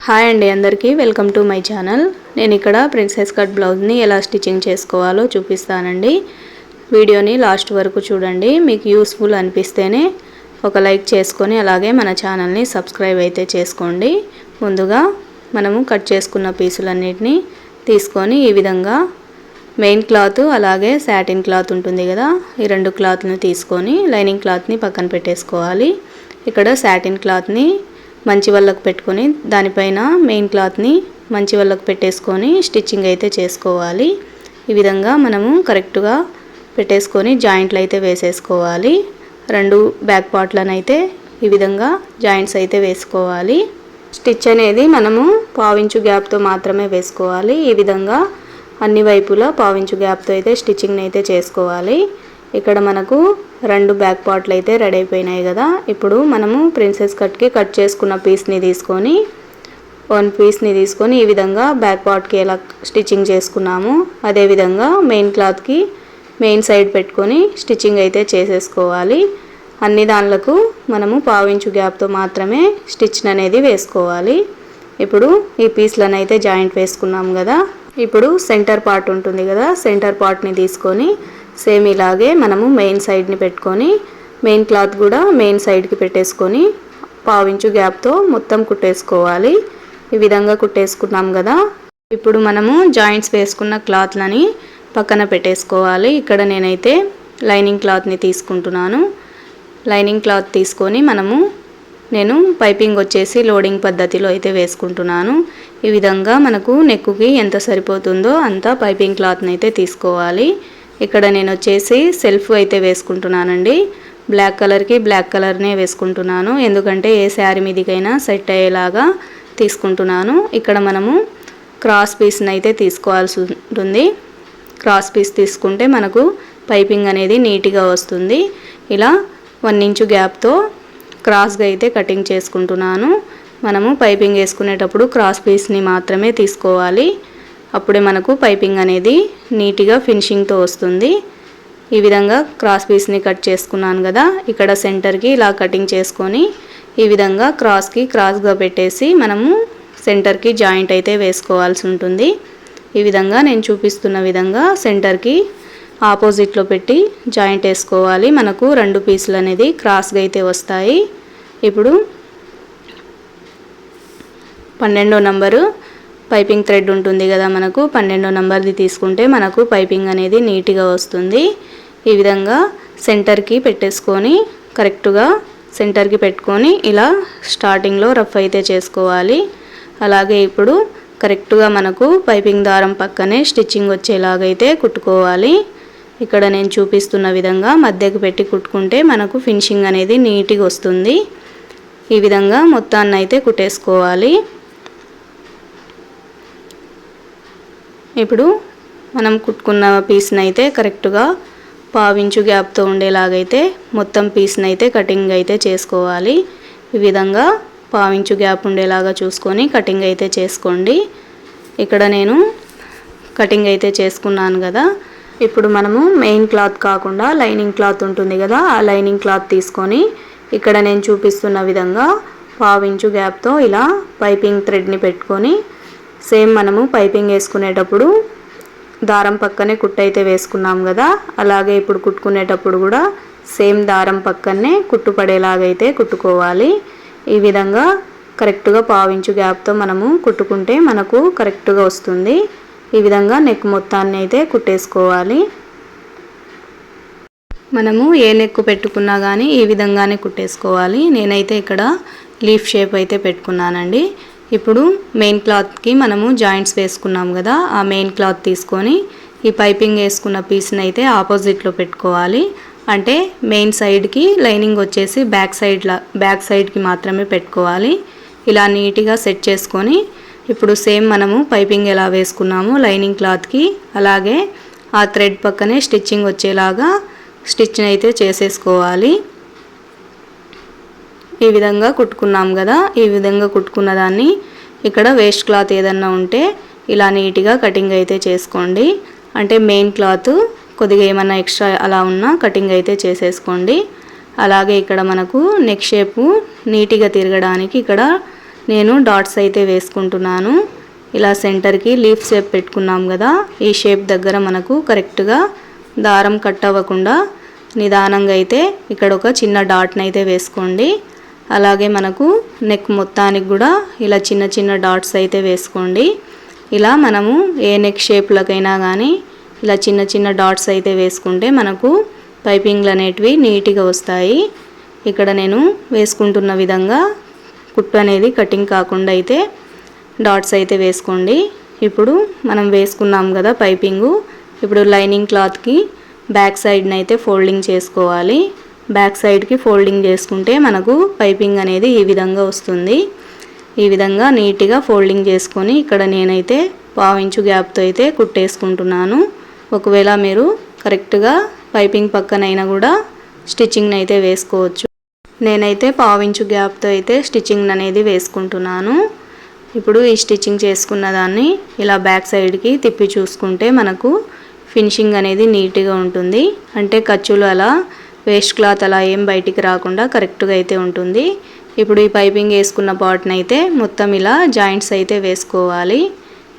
Hi అండి అందరికీ welcome to my channel. నేను ఇక్కడ ప్రిన్సెస్ కట్ బ్లౌజ్ని ఎలా స్టిచ్చింగ్ చేసుకోవాలో చూపిస్తానండి. వీడియోని లాస్ట్ వరకు చూడండి. మీకు యూస్ఫుల్ అనిపిస్తేనే ఒక లైక్ చేసుకొని అలాగే మన ఛానల్ని సబ్స్క్రైబ్ అయితే చేసుకోండి. ముందుగా మనము కట్ చేసుకున్న పీసులన్నిటిని తీసుకొని ఈ విధంగా మెయిన్ క్లాత్ అలాగే సాటిన్ క్లాత్ ఉంటుంది కదా, ఈ రెండు క్లాత్ని తీసుకొని లైనింగ్ క్లాత్ని పక్కన పెట్టేసుకోవాలి. ఇక్కడ సాటిన్ క్లాత్ని మంచి వాళ్ళకు పెట్టుకొని దానిపైన మెయిన్ క్లాత్ని మంచి వాళ్ళకు పెట్టేసుకొని స్టిచ్చింగ్ అయితే చేసుకోవాలి. ఈ విధంగా మనము కరెక్ట్గా పెట్టేసుకొని జాయింట్లు అయితే వేసేసుకోవాలి. రెండు బ్యాక్ పార్ట్లను అయితే ఈ విధంగా జాయింట్స్ అయితే వేసుకోవాలి. స్టిచ్ అనేది మనము పావించు గ్యాప్తో మాత్రమే వేసుకోవాలి. ఈ విధంగా అన్ని వైపులా పావించు గ్యాప్తో అయితే స్టిచ్చింగ్ అయితే చేసుకోవాలి. ఇక్కడ మనకు రెండు బ్యాక్ పార్ట్లు అయితే రెడీ అయిపోయినాయి కదా. ఇప్పుడు మనము ప్రిన్సెస్ కట్కి కట్ చేసుకున్న పీస్ని తీసుకొని ఈ విధంగా బ్యాక్ పార్ట్కి ఎలా స్టిచ్చింగ్ చేసుకున్నాము అదేవిధంగా మెయిన్ క్లాత్కి మెయిన్ సైడ్ పెట్టుకొని స్టిచ్చింగ్ అయితే చేసేసుకోవాలి. అన్ని దానిలకు మనము పావించు గ్యాప్తో మాత్రమే స్టిచ్ అనేది వేసుకోవాలి. ఇప్పుడు ఈ పీస్లను అయితే జాయింట్ వేసుకున్నాం కదా. ఇప్పుడు సెంటర్ పార్ట్ ఉంటుంది కదా, సెంటర్ పార్ట్ని తీసుకొని సేమ్ ఇలాగే మనము మెయిన్ సైడ్ని పెట్టుకొని మెయిన్ క్లాత్ కూడా మెయిన్ సైడ్కి పెట్టేసుకొని పావించు గ్యాప్తో మొత్తం కుట్టేసుకోవాలి. ఈ విధంగా కుట్టేసుకున్నాం కదా. ఇప్పుడు మనము జాయింట్స్ వేసుకున్న క్లాత్లని పక్కన పెట్టేసుకోవాలి. ఇక్కడ నేనైతే లైనింగ్ క్లాత్ని తీసుకుంటున్నాను. లైనింగ్ క్లాత్ తీసుకొని నేను పైపింగ్ వచ్చేసి లోడింగ్ పద్ధతిలో అయితే వేసుకుంటున్నాను. ఈ విధంగా మనకు నెక్కుకి ఎంత సరిపోతుందో అంత పైపింగ్ క్లాత్ని అయితే తీసుకోవాలి. ఇక్కడ నేను వచ్చేసి సెల్ఫ్ అయితే వేసుకుంటున్నానండి. బ్లాక్ కలర్కి బ్లాక్ కలర్నే వేసుకుంటున్నాను, ఎందుకంటే ఏ శారీ మీదికైనా సెట్ అయ్యేలాగా తీసుకుంటున్నాను. ఇక్కడ మనము క్రాస్ పీస్ని అయితే తీసుకోవాల్సి ఉంటుంది. క్రాస్ పీస్ తీసుకుంటే మనకు పైపింగ్ అనేది నీట్గా వస్తుంది. ఇలా 1 ఇంచు గ్యాప్తో క్రాస్గా అయితే కటింగ్ చేసుకుంటున్నాను. మనము పైపింగ్ వేసుకునేటప్పుడు క్రాస్ పీస్ని మాత్రమే తీసుకోవాలి. అప్పుడే మనకు పైపింగ్ అనేది నీట్గా ఫినిషింగ్తో వస్తుంది. ఈ విధంగా క్రాస్ పీస్ని కట్ చేసుకున్నాను కదా. ఇక్కడ సెంటర్కి ఇలా కటింగ్ చేసుకొని ఈ విధంగా క్రాస్గా పెట్టేసి మనము సెంటర్కి జాయింట్ అయితే వేసుకోవాల్సి ఉంటుంది. ఈ విధంగా నేను చూపిస్తున్న విధంగా సెంటర్కి ఆపోజిట్లో పెట్టి జాయింట్ వేసుకోవాలి. మనకు 2 పీసులు అనేది క్రాస్గా అయితే వస్తాయి. ఇప్పుడు 12వ నంబరు పైపింగ్ థ్రెడ్ ఉంటుంది కదా, మనకు 12వ నంబర్ది తీసుకుంటే మనకు పైపింగ్ అనేది నీట్గా వస్తుంది. ఈ విధంగా సెంటర్కి పెట్టేసుకొని కరెక్ట్గా సెంటర్కి పెట్టుకొని ఇలా స్టార్టింగ్లో రఫ్ అయితే చేసుకోవాలి. అలాగే ఇప్పుడు కరెక్ట్గా మనకు పైపింగ్ దారం పక్కనే స్టిచ్చింగ్ వచ్చేలాగైతే కుట్టుకోవాలి. ఇక్కడ నేను చూపిస్తున్న విధంగా మధ్యకి పెట్టి కుట్టుకుంటే మనకు ఫినిషింగ్ అనేది నీట్గా వస్తుంది. ఈ విధంగా మొత్తాన్ని అయితే కుట్టేసుకోవాలి. ఇప్పుడు మనం కుట్టుకున్న పీస్ని అయితే కరెక్ట్గా పావించు గ్యాప్తో ఉండేలాగైతే మొత్తం పీస్ని అయితే కటింగ్ అయితే చేసుకోవాలి. ఈ విధంగా పావించు గ్యాప్ ఉండేలాగా చూసుకొని కటింగ్ అయితే చేసుకోండి. ఇక్కడ నేను కటింగ్ అయితే చేసుకున్నాను కదా. ఇప్పుడు మనము మెయిన్ క్లాత్ కాకుండా లైనింగ్ క్లాత్ ఉంటుంది కదా, ఆ లైనింగ్ క్లాత్ తీసుకొని ఇక్కడ నేను చూపిస్తున్న విధంగా పావించు గ్యాప్తో ఇలా పైపింగ్ థ్రెడ్ని పెట్టుకొని సేమ్ మనము పైపింగ్ వేసుకునేటప్పుడు దారం పక్కనే కుట్టు అయితే వేసుకున్నాం కదా, అలాగే ఇప్పుడు కుట్టుకునేటప్పుడు కూడా సేమ్ దారం పక్కనే కుట్టు పడేలాగైతే కుట్టుకోవాలి. ఈ విధంగా కరెక్ట్గా పావించు గ్యాప్తో మనము కుట్టుకుంటే మనకు కరెక్ట్గా వస్తుంది. ఈ విధంగా నెక్ మొత్తాన్ని అయితే కుట్టేసుకోవాలి. మనము ఏ నెక్ పెట్టుకున్నా కానీ ఈ విధంగానే కుట్టేసుకోవాలి. నేనైతే ఇక్కడ లీఫ్ షేప్ అయితే పెట్టుకున్నానండి. ఇప్పుడు మెయిన్ క్లాత్కి మనము జాయింట్స్ వేసుకున్నాం కదా, ఆ మెయిన్ క్లాత్ తీసుకొని ఈ పైపింగ్ వేసుకున్న పీస్ని అయితే ఆపోజిట్లో పెట్టుకోవాలి. అంటే మెయిన్ సైడ్కి లైనింగ్ వచ్చేసి బ్యాక్ సైడ్కి మాత్రమే పెట్టుకోవాలి. ఇలా నీట్గా సెట్ చేసుకొని ఇప్పుడు సేమ్ మనము పైపింగ్ ఎలా వేసుకున్నాము లైనింగ్ క్లాత్కి అలాగే ఆ థ్రెడ్ పక్కనే స్టిచ్చింగ్ వచ్చేలాగా స్టిచ్ని అయితే చేసేసుకోవాలి. ఈ విధంగా కుట్టుకున్నాం కదా. ఈ విధంగా కుట్టుకున్న దాన్ని ఇక్కడ వేస్ట్ క్లాత్ ఏదన్నా ఉంటే ఇలా నీట్గా కటింగ్ అయితే చేసుకోండి. అంటే మెయిన్ క్లాత్ కొద్దిగా ఏమన్నా ఎక్స్ట్రా అలా ఉన్నా కటింగ్ అయితే చేసేసుకోండి. అలాగే ఇక్కడ మనకు నెక్ షేపు నీట్గా తిరగడానికి ఇక్కడ నేను డాట్స్ అయితే వేసుకుంటున్నాను. ఇలా సెంటర్కి లీఫ్ షేప్ పెట్టుకున్నాం కదా, ఈ షేప్ దగ్గర మనకు కరెక్ట్గా దారం కట్ అవ్వకుండా నిదానంగా అయితే ఇక్కడ ఒక చిన్న డాట్ని అయితే వేసుకోండి. అలాగే మనకు నెక్ మొత్తానికి కూడా ఇలా చిన్న చిన్న డాట్స్ అయితే వేసుకోండి. ఇలా మనము ఏ నెక్ షేప్లకైనా కానీ ఇలా చిన్న చిన్న డాట్స్ అయితే వేసుకుంటే మనకు పైపింగ్లు అనేటివి నీట్గా వస్తాయి. ఇక్కడ నేను వేసుకుంటున్న విధంగా కుట్టు అనేది కటింగ్ కాకుండా అయితే డాట్స్ అయితే వేసుకోండి. ఇప్పుడు మనం వేసుకున్నాం కదా పైపింగు, ఇప్పుడు లైనింగ్ క్లాత్కి బ్యాక్ సైడ్ని అయితే ఫోల్డింగ్ చేసుకోవాలి. బ్యాక్ సైడ్కి ఫోల్డింగ్ చేసుకుంటే మనకు పైపింగ్ అనేది ఈ విధంగా వస్తుంది. ఈ విధంగా నీట్గా ఫోల్డింగ్ చేసుకొని ఇక్కడ నేనైతే 1/2 ఇంచు గ్యాప్తో అయితే కుట్టేసుకుంటున్నాను. ఒకవేళ మీరు కరెక్ట్గా పైపింగ్ పక్కనైనా కూడా స్టిచ్చింగ్ అయితే వేసుకోవచ్చు. నేనైతే 1/2 ఇంచు గ్యాప్తో అయితే స్టిచ్చింగ్ అనేది వేసుకుంటున్నాను. ఇప్పుడు ఈ స్టిచ్చింగ్ చేసుకున్న దాన్ని ఇలా బ్యాక్ సైడ్కి తిప్పి చూసుకుంటే మనకు ఫినిషింగ్ అనేది నీట్గా ఉంటుంది. అంటే ఖర్చులు అలా వేస్ట్ క్లాత్ అలా ఏం బయటికి రాకుండా కరెక్ట్గా అయితే ఉంటుంది. ఇప్పుడు ఈ పైపింగ్ వేసుకున్న పార్ట్ని అయితే మొత్తం ఇలా జాయింట్స్ అయితే వేసుకోవాలి.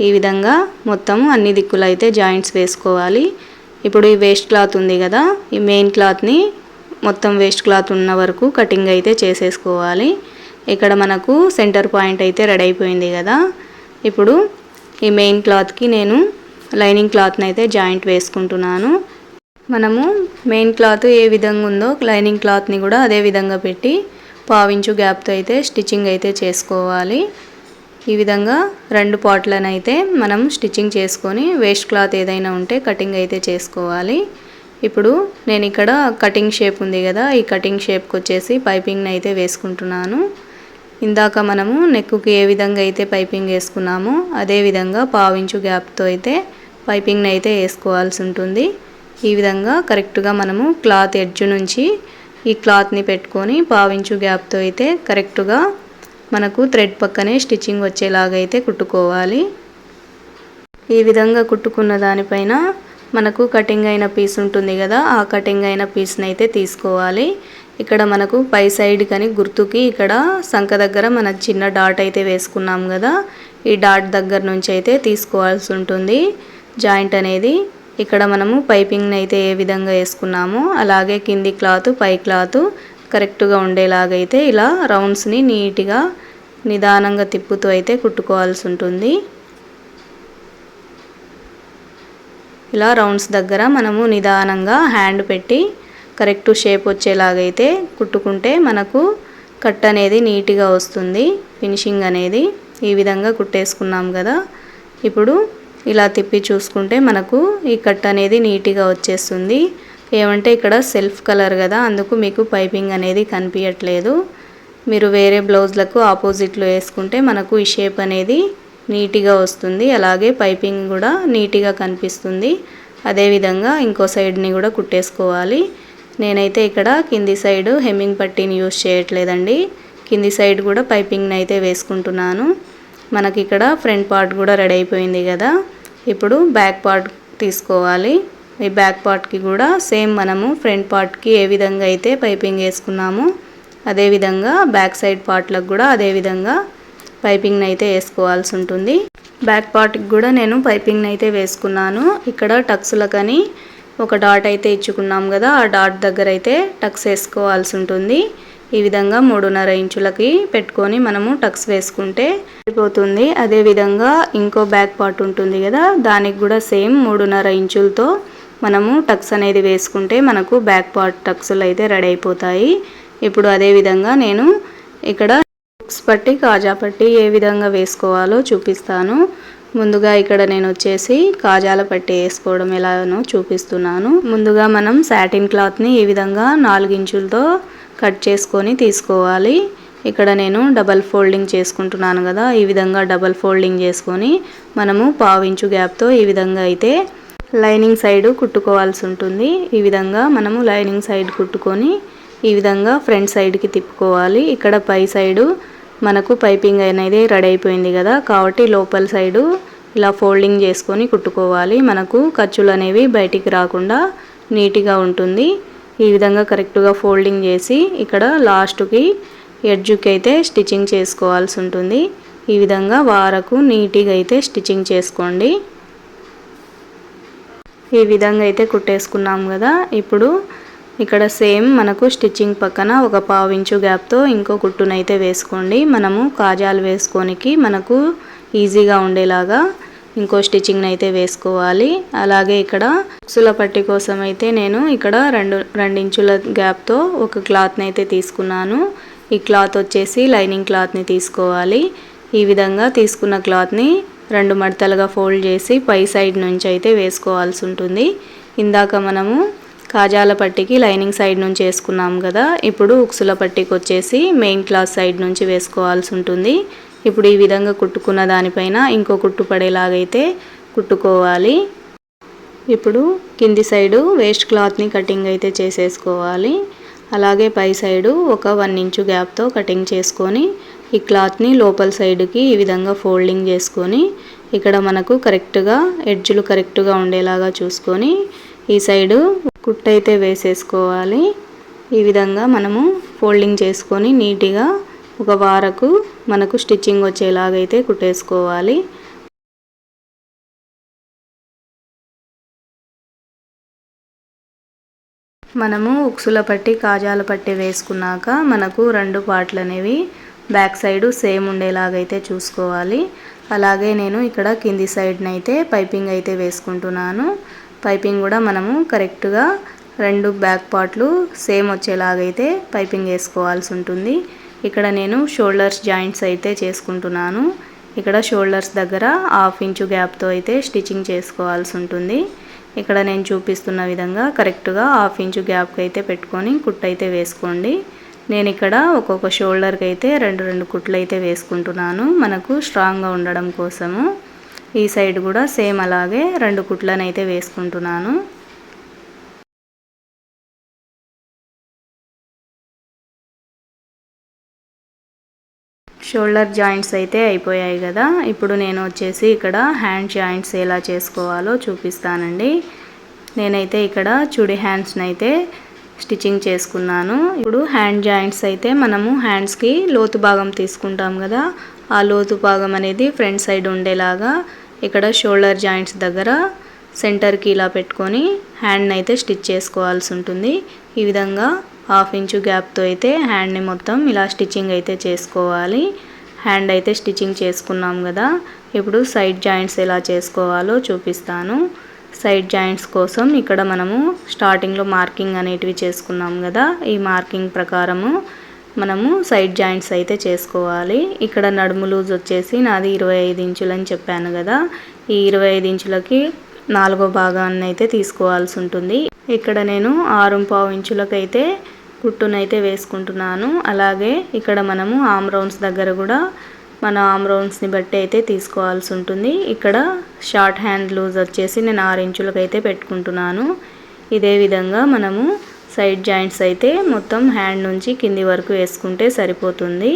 ఈ విధంగా మొత్తం అన్ని దిక్కులు అయితే జాయింట్స్ వేసుకోవాలి. ఇప్పుడు ఈ వేస్ట్ క్లాత్ ఉంది కదా, ఈ మెయిన్ క్లాత్ని మొత్తం వేస్ట్ క్లాత్ ఉన్న వరకు కటింగ్ అయితే చేసేసుకోవాలి. ఇక్కడ మనకు సెంటర్ పాయింట్ అయితే రెడీ అయిపోయింది కదా. ఇప్పుడు ఈ మెయిన్ క్లాత్కి నేను లైనింగ్ క్లాత్ని అయితే జాయింట్ వేసుకుంటున్నాను. మనము మెయిన్ క్లాత్ ఏ విధంగా ఉందో లైనింగ్ క్లాత్ని కూడా అదే విధంగా పెట్టి 1/2 ఇంచు గ్యాప్తో అయితే స్టిచ్చింగ్ అయితే చేసుకోవాలి. ఈ విధంగా 2 పార్ట్లను అయితే మనం స్టిచ్చింగ్ చేసుకొని వేస్ట్ క్లాత్ ఏదైనా ఉంటే కటింగ్ అయితే చేసుకోవాలి. ఇప్పుడు నేను ఇక్కడ కటింగ్ షేప్ ఉంది కదా, ఈ కటింగ్ షేప్కి వచ్చేసి పైపింగ్ని అయితే వేసుకుంటున్నాను. ఇందాక మనము నెక్కి ఏ విధంగా అయితే పైపింగ్ వేసుకున్నామో అదే విధంగా 1/2 ఇంచు గ్యాప్తో అయితే పైపింగ్ని అయితే వేసుకోవాల్సి ఉంటుంది. ఈ విధంగా కరెక్ట్గా మనము క్లాత్ ఎడ్జ్ నుంచి ఈ క్లాత్ని పెట్టుకొని 1/2 ఇంచు గ్యాప్తో అయితే కరెక్ట్గా మనకు థ్రెడ్ పక్కనే స్టిచ్చింగ్ వచ్చేలాగా అయితే కుట్టుకోవాలి. ఈ విధంగా కుట్టుకున్న దానిపైన మనకు కటింగ్ అయిన పీస్ ఉంటుంది కదా, ఆ కటింగ్ అయిన పీస్ని అయితే తీసుకోవాలి. ఇక్కడ మనకు పై సైడ్ కానీ గుర్తుకి ఇక్కడ సంక దగ్గర మన చిన్న డాట్ అయితే వేసుకున్నాం కదా, ఈ డాట్ దగ్గర నుంచి అయితే తీసుకోవాల్సి ఉంటుంది జాయింట్ అనేది. ఇక్కడ మనము పైపింగ్ని అయితే ఏ విధంగా వేసుకున్నామో అలాగే కింది క్లాత్ పై క్లాత్ కరెక్ట్గా ఉండేలాగైతే ఇలా రౌండ్స్ని నీట్గా నిదానంగా తిప్పుతూ అయితే కుట్టుకోవాల్సి ఉంటుంది. ఇలా రౌండ్స్ దగ్గర మనము నిదానంగా హ్యాండ్ పెట్టి కరెక్ట్ షేప్ వచ్చేలాగైతే కుట్టుకుంటే మనకు కట్ అనేది నీట్గా వస్తుంది. ఫినిషింగ్ అనేది ఈ విధంగా కుట్టేసుకున్నాం కదా. ఇప్పుడు ఇలా తిప్పి చూసుకుంటే మనకు ఈ కట్ అనేది నీట్గా వచ్చేస్తుంది. ఏమంటే ఇక్కడ సెల్ఫ్ కలర్ కదా, అందుకు మీకు పైపింగ్ అనేది కనిపించట్లేదు. మీరు వేరే బ్లౌజ్లకు ఆపోజిట్లో వేసుకుంటే మనకు ఈ షేప్ అనేది నీట్గా వస్తుంది. అలాగే పైపింగ్ కూడా నీట్గా కనిపిస్తుంది. అదేవిధంగా ఇంకో సైడ్ని కూడా కుట్టేసుకోవాలి. నేనైతే ఇక్కడ కింది సైడ్ హెమ్మింగ్ పట్టీని యూజ్ చేయట్లేదండి, కింది సైడ్ కూడా పైపింగ్ని అయితే వేసుకుంటున్నాను. మనకి ఇక్కడ ఫ్రంట్ పార్ట్ కూడా రెడీ అయిపోయింది కదా. ఇప్పుడు బ్యాక్ పార్ట్ తీసుకోవాలి. ఈ బ్యాక్ పార్ట్కి కూడా సేమ్ మనము ఫ్రంట్ పార్ట్కి ఏ విధంగా అయితే పైపింగ్ వేసుకున్నామో అదేవిధంగా బ్యాక్ సైడ్ పార్ట్లకు కూడా అదేవిధంగా పైపింగ్ని అయితే వేసుకోవాల్సి ఉంటుంది. బ్యాక్ పార్ట్కి కూడా నేను పైపింగ్ని అయితే వేసుకున్నాను. ఇక్కడ టక్స్లకని ఒక డాట్ అయితే ఇచ్చుకున్నాం కదా, ఆ డాట్ దగ్గర అయితే టక్స్ వేసుకోవాల్సి ఉంటుంది. ఈ విధంగా 3.5 ఇంచులకి పెట్టుకొని మనము టక్స్ వేసుకుంటే అయిపోతుంది. అదేవిధంగా ఇంకో బ్యాక్ పార్ట్ ఉంటుంది కదా, దానికి కూడా సేమ్ 3.5 ఇంచులతో మనము టక్స్ అనేది వేసుకుంటే మనకు బ్యాక్ పార్ట్ టక్స్లు అయితే రెడీ అయిపోతాయి. ఇప్పుడు అదేవిధంగా నేను ఇక్కడ హుక్స్ పట్టి కాజా పట్టి ఏ విధంగా వేసుకోవాలో చూపిస్తాను. ముందుగా ఇక్కడ నేను వచ్చేసి కాజాల పట్టి వేసుకోవడం ఎలానో చూపిస్తున్నాను. ముందుగా మనం సాటిన్ క్లాత్ని ఈ విధంగా 4 ఇంచులతో కట్ చేసుకొని తీసుకోవాలి. ఇక్కడ నేను డబల్ ఫోల్డింగ్ చేసుకుంటున్నాను కదా, ఈ విధంగా డబల్ ఫోల్డింగ్ చేసుకొని మనము 1/2 ఇంచు గ్యాప్తో ఈ విధంగా అయితే లైనింగ్ సైడ్ కుట్టుకోవాల్సి ఉంటుంది. ఈ విధంగా మనము లైనింగ్ సైడ్ కుట్టుకొని ఈ విధంగా ఫ్రంట్ సైడ్కి తిప్పుకోవాలి. ఇక్కడ పై సైడు మనకు పైపింగ్ అనేది రెడీ అయిపోయింది కదా, కాబట్టి లోపల సైడు ఇలా ఫోల్డింగ్ చేసుకొని కుట్టుకోవాలి. మనకు ఖర్చులు అనేవి బయటికి రాకుండా నీట్గా ఉంటుంది. ఈ విధంగా కరెక్ట్గా ఫోల్డింగ్ చేసి ఇక్కడ లాస్ట్కి ఎడ్జ్కి అయితే స్టిచ్చింగ్ చేసుకోవాల్సి ఉంటుంది. ఈ విధంగా వారకు నీట్గా అయితే స్టిచ్చింగ్ చేసుకోండి. ఈ విధంగా అయితే కుట్టేసుకున్నాం కదా. ఇప్పుడు ఇక్కడ సేమ్ మనకు స్టిచ్చింగ్ పక్కన ఒక 1/2 ఇంచు గ్యాప్తో ఇంకో కుట్టునైతే వేసుకోండి. మనము కాజాలు వేసుకోనికి మనకు ఈజీగా ఉండేలాగా ఇంకో స్టిచ్చింగ్ అయితే వేసుకోవాలి. అలాగే ఇక్కడ ఉక్సుల పట్టి కోసం అయితే నేను ఇక్కడ 2 ఇంచుల గ్యాప్తో ఒక క్లాత్ని అయితే తీసుకున్నాను. ఈ క్లాత్ వచ్చేసి లైనింగ్ క్లాత్ని తీసుకోవాలి. ఈ విధంగా తీసుకున్న క్లాత్ని 2 మడతలుగా ఫోల్డ్ చేసి పై సైడ్ నుంచి అయితే వేసుకోవాల్సి ఉంటుంది. ఇందాక మనము కాజాల పట్టికి లైనింగ్ సైడ్ నుంచి వేసుకున్నాం కదా. ఇప్పుడు ఉక్సుల పట్టికి వచ్చేసి మెయిన్ క్లాత్ సైడ్ నుంచి వేసుకోవాల్సి ఉంటుంది. ఇప్పుడు ఈ విధంగా కుట్టుకున్న దానిపైన ఇంకో కుట్టు పడేలాగైతే కుట్టుకోవాలి. ఇప్పుడు కింది సైడు వేస్ట్ క్లాత్ని కటింగ్ అయితే చేసేసుకోవాలి. అలాగే పై సైడు ఒక 1 ఇంచు గ్యాప్తో కటింగ్ చేసుకొని ఈ క్లాత్ని లోపల సైడ్కి ఈ విధంగా ఫోల్డింగ్ చేసుకొని ఇక్కడ మనకు కరెక్ట్గా ఎడ్జ్లు కరెక్ట్గా ఉండేలాగా చూసుకొని ఈ సైడు కుట్టయితే వేసేసుకోవాలి. ఈ విధంగా మనము ఫోల్డింగ్ చేసుకొని నీట్గా ఒక వారకు మనకు స్టిచ్చింగ్ వచ్చేలాగైతే కుట్టేసుకోవాలి. మనము ఉక్సుల పట్టి కాజాల పట్టి వేసుకున్నాక మనకు 2 పార్ట్లు అనేవి బ్యాక్ సైడ్ సేమ్ ఉండేలాగైతే చూసుకోవాలి. అలాగే నేను ఇక్కడ కింది సైడ్నైతే పైపింగ్ అయితే వేసుకుంటున్నాను. పైపింగ్ కూడా మనము కరెక్ట్గా 2 బ్యాక్ పార్ట్లు సేమ్ వచ్చేలాగైతే పైపింగ్ వేసుకోవాల్సి ఉంటుంది. ఇక్కడ నేను షోల్డర్స్ జాయింట్స్ అయితే చేసుకుంటున్నాను. ఇక్కడ షోల్డర్స్ దగ్గర 1/2 ఇంచు గ్యాప్తో అయితే స్టిచ్చింగ్ చేసుకోవాల్సి ఉంటుంది. ఇక్కడ నేను చూపిస్తున్న విధంగా కరెక్ట్గా 1/2 ఇంచు గ్యాప్కి అయితే పెట్టుకొని కుట్టు అయితే వేసుకోండి. నేను ఇక్కడ ఒక్కొక్క షోల్డర్కి అయితే 2 కుట్లు అయితే వేసుకుంటున్నాను మనకు స్ట్రాంగ్గా ఉండడం కోసము. ఈ సైడ్ కూడా సేమ్ అలాగే 2 కుట్లను అయితే వేసుకుంటున్నాను. షోల్డర్ జాయింట్స్ అయితే అయిపోయాయి కదా. ఇప్పుడు నేను వచ్చేసి ఇక్కడ హ్యాండ్ జాయింట్స్ ఎలా చేసుకోవాలో చూపిస్తానండి. నేనైతే ఇక్కడ చుడి హ్యాండ్స్ని అయితే స్టిచ్చింగ్ చేసుకున్నాను. ఇప్పుడు హ్యాండ్ జాయింట్స్ అయితే మనము హ్యాండ్స్కి లోతు భాగం తీసుకుంటాం కదా. ఆ లోతు భాగం అనేది ఫ్రంట్ సైడ్ ఉండేలాగా ఇక్కడ షోల్డర్ జాయింట్స్ దగ్గర సెంటర్కి ఇలా పెట్టుకొని హ్యాండ్ని అయితే స్టిచ్ చేసుకోవాల్సి ఉంటుంది. ఈ విధంగా 1/2 ఇంచు గ్యాప్తో అయితే హ్యాండ్ని మొత్తం ఇలా స్టిచ్చింగ్ అయితే చేసుకోవాలి. హ్యాండ్ అయితే స్టిచ్చింగ్ చేసుకున్నాం కదా. ఇప్పుడు సైడ్ జాయింట్స్ ఎలా చేసుకోవాలో చూపిస్తాను. సైడ్ జాయింట్స్ కోసం ఇక్కడ మనము స్టార్టింగ్లో మార్కింగ్ అనేటివి చేసుకున్నాం కదా. ఈ మార్కింగ్ ప్రకారము మనము సైడ్ జాయింట్స్ అయితే చేసుకోవాలి. ఇక్కడ నడుము లూజ్ వచ్చేసి నాది 25 ఇంచులు అని చెప్పాను కదా. ఈ 25 ఇంచులకి 4వ భాగాన్ని అయితే తీసుకోవాల్సి ఉంటుంది. ఇక్కడ నేను 6.5 ఇంచులకైతే కుట్టునైతే వేసుకుంటున్నాను. అలాగే ఇక్కడ మనము ఆమ్ రౌండ్స్ దగ్గర కూడా మన ఆమ్ రౌండ్స్ని బట్టి అయితే తీసుకోవాల్సి ఉంటుంది. ఇక్కడ షార్ట్ హ్యాండ్ లూజ్ వచ్చేసి నేను 6 ఇంచులకైతే పెట్టుకుంటున్నాను. ఇదే విధంగా మనము సైడ్ జాయింట్స్ అయితే మొత్తం హ్యాండ్ నుంచి కింది వరకు వేసుకుంటే సరిపోతుంది.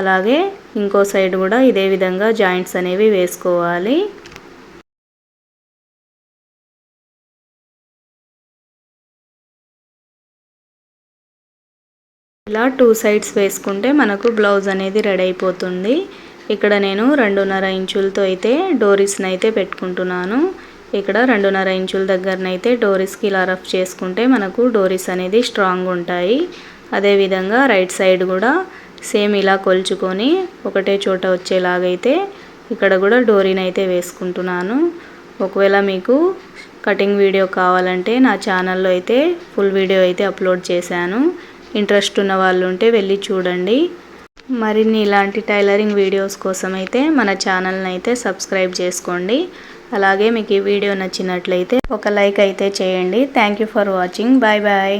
అలాగే ఇంకో సైడ్ కూడా ఇదే విధంగా జాయింట్స్ అనేవి వేసుకోవాలి. ఇలా 2 సైడ్స్ వేసుకుంటే మనకు బ్లౌజ్ అనేది రెడీ అయిపోతుంది. ఇక్కడ నేను 2.5 ఇంచులతో అయితే డోరీస్ని అయితే పెట్టుకుంటున్నాను. ఇక్కడ 2.5 ఇంచుల దగ్గరనైతే డోరీస్కి ఇలా రఫ్ చేసుకుంటే మనకు డోరీస్ అనేది స్ట్రాంగ్ ఉంటాయి. అదేవిధంగా రైట్ సైడ్ కూడా సేమ్ ఇలా కొలుచుకొని ఒకటే చోట వచ్చేలాగైతే ఇక్కడ కూడా డోరీని అయితే వేసుకుంటున్నాను. ఒకవేళ మీకు కటింగ్ వీడియో కావాలంటే నా ఛానల్లో అయితే ఫుల్ వీడియో అయితే అప్లోడ్ చేశాను. ఇంట్రెస్ట్ ఉన్న వాళ్ళు ఉంటే వెళ్ళి చూడండి. మరిన్ని ఇలాంటి టైలరింగ్ వీడియోస్ కోసం అయితే మన ఛానల్ని అయితే సబ్స్క్రైబ్ చేసుకోండి. అలాగే మీకు ఈ వీడియో నచ్చినట్లయితే ఒక లైక్ అయితే చేయండి. Thank you for watching. Bye bye.